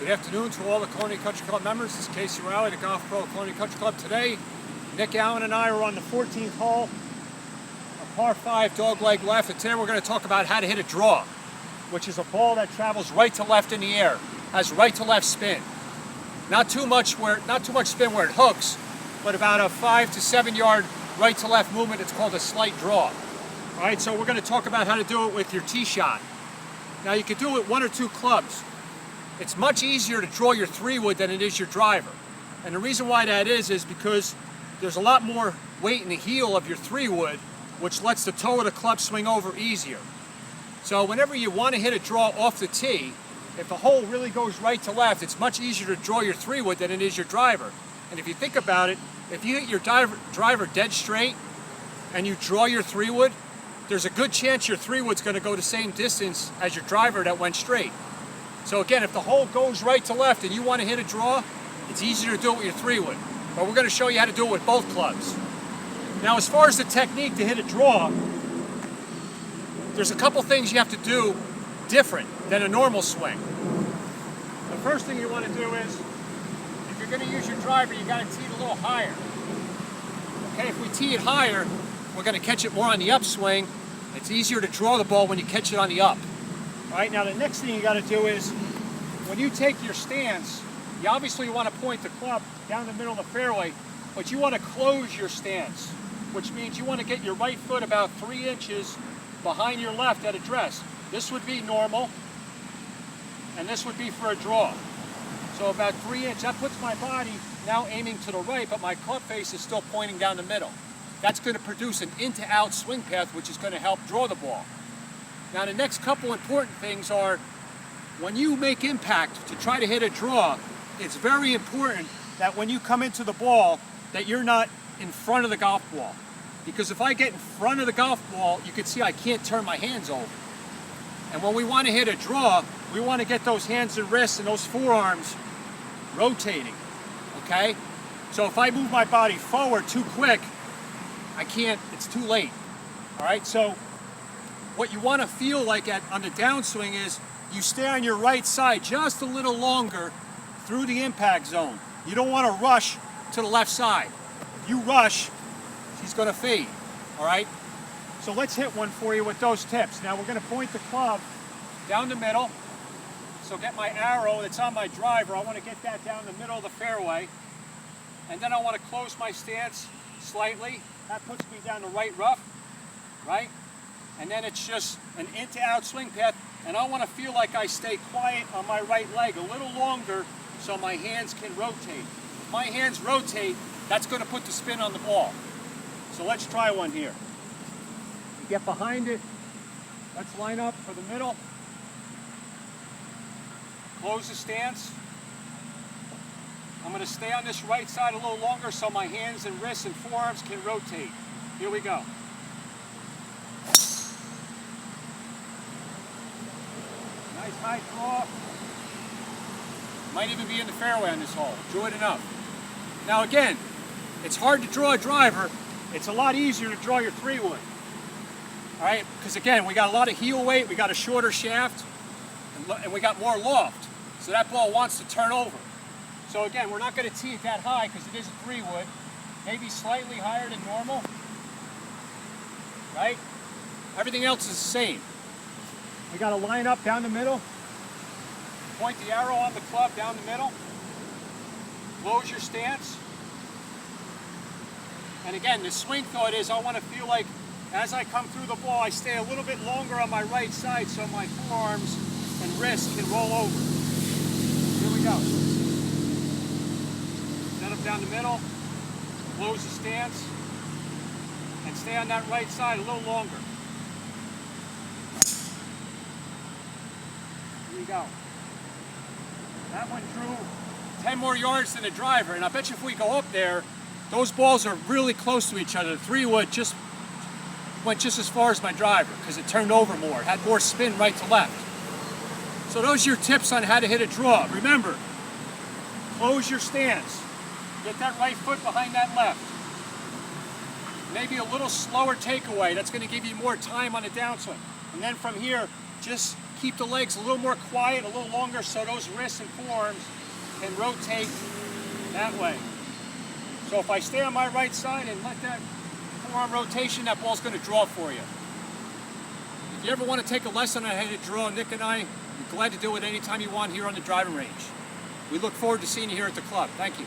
Good afternoon to all the Colonia Country Club members. This is Casey Riley, the Golf Pro of Colonia Country Club. Today, Nick Allen and I are on the 14th hole, a par 5 dogleg left, and today we're going to talk about how to hit a draw, which is a ball that travels right to left in the air, has right to left spin. Not too much spin where it hooks, but about a 5 to 7 yard right to left movement. It's called a slight draw. All right, so we're going to talk about how to do it with your tee shot. Now you can do it with 1 or 2 clubs. It's much easier to draw your 3-wood than it is your driver. And the reason why that is because there's a lot more weight in the heel of your 3-wood, which lets the toe of the club swing over easier. So whenever you want to hit a draw off the tee, if the hole really goes right to left, it's much easier to draw your 3-wood than it is your driver. And if you think about it, if you hit your driver dead straight and you draw your 3-wood, there's a good chance your 3-wood's going to go the same distance as your driver that went straight. So again, if the hole goes right to left and you want to hit a draw, it's easier to do it with your 3-wood. But we're going to show you how to do it with both clubs. Now, as far as the technique to hit a draw, there's a couple things you have to do different than a normal swing. The first thing you want to do is, if you're going to use your driver, you got to tee it a little higher. Okay, if we tee it higher, we're going to catch it more on the upswing. It's easier to draw the ball when you catch it on the up. All right, now the next thing you got to do is, when you take your stance, you obviously want to point the club down the middle of the fairway, but you want to close your stance, which means you want to get your right foot about 3 inches behind your left at address. This would be normal, and this would be for a draw. So about 3 inches, that puts my body now aiming to the right, but my club face is still pointing down the middle. That's going to produce an in-to-out swing path, which is going to help draw the ball. Now the next couple important things are, when you make impact to try to hit a draw, it's very important that when you come into the ball, that you're not in front of the golf ball. Because if I get in front of the golf ball, you can see I can't turn my hands over. And when we want to hit a draw, we want to get those hands and wrists and those forearms rotating, okay? So if I move my body forward too quick, I can't, it's too late, all right? So what you want to feel like on the downswing is you stay on your right side just a little longer through the impact zone. You don't want to rush to the left side. If you rush, he's going to fade, all right? So let's hit one for you with those tips. Now we're going to point the club down the middle. So get my arrow that's on my driver. I want to get that down the middle of the fairway. And then I want to close my stance slightly. That puts me down the right rough, right? And then it's just an in-to-out swing path, and I want to feel like I stay quiet on my right leg a little longer so my hands can rotate. If my hands rotate, that's going to put the spin on the ball. So let's try one here. You get behind it. Let's line up for the middle. Close the stance. I'm going to stay on this right side a little longer so my hands and wrists and forearms can rotate. Here we go. Nice high draw. Might even be in the fairway on this hole. Drew it enough. Now again, it's hard to draw a driver. It's a lot easier to draw your 3-wood. All right, because again, we got a lot of heel weight, we got a shorter shaft, and we got more loft. So that ball wants to turn over. So again, we're not going to tee it that high because it is a 3-wood. Maybe slightly higher than normal. Right? Everything else is the same. We got to line up down the middle. Point the arrow on the club down the middle. Close your stance. And again, the swing thought is I want to feel like as I come through the ball, I stay a little bit longer on my right side so my forearms and wrists can roll over. Here we go. Set up down the middle. Close the stance. And stay on that right side a little longer. Here we go. That one drew 10 more yards than the driver, and I bet you if we go up there, those balls are really close to each other. The 3-wood went just as far as my driver because it turned over more. It had more spin right to left. So those are your tips on how to hit a draw. Remember, close your stance. Get that right foot behind that left. Maybe a little slower takeaway. That's going to give you more time on the downswing. And then from here, just keep the legs a little more quiet, a little longer, so those wrists and forearms can rotate that way. So if I stay on my right side and let that forearm rotation, that ball's going to draw for you. If you ever want to take a lesson on how to draw, Nick and I are glad to do it anytime you want here on the driving range. We look forward to seeing you here at the club. Thank you.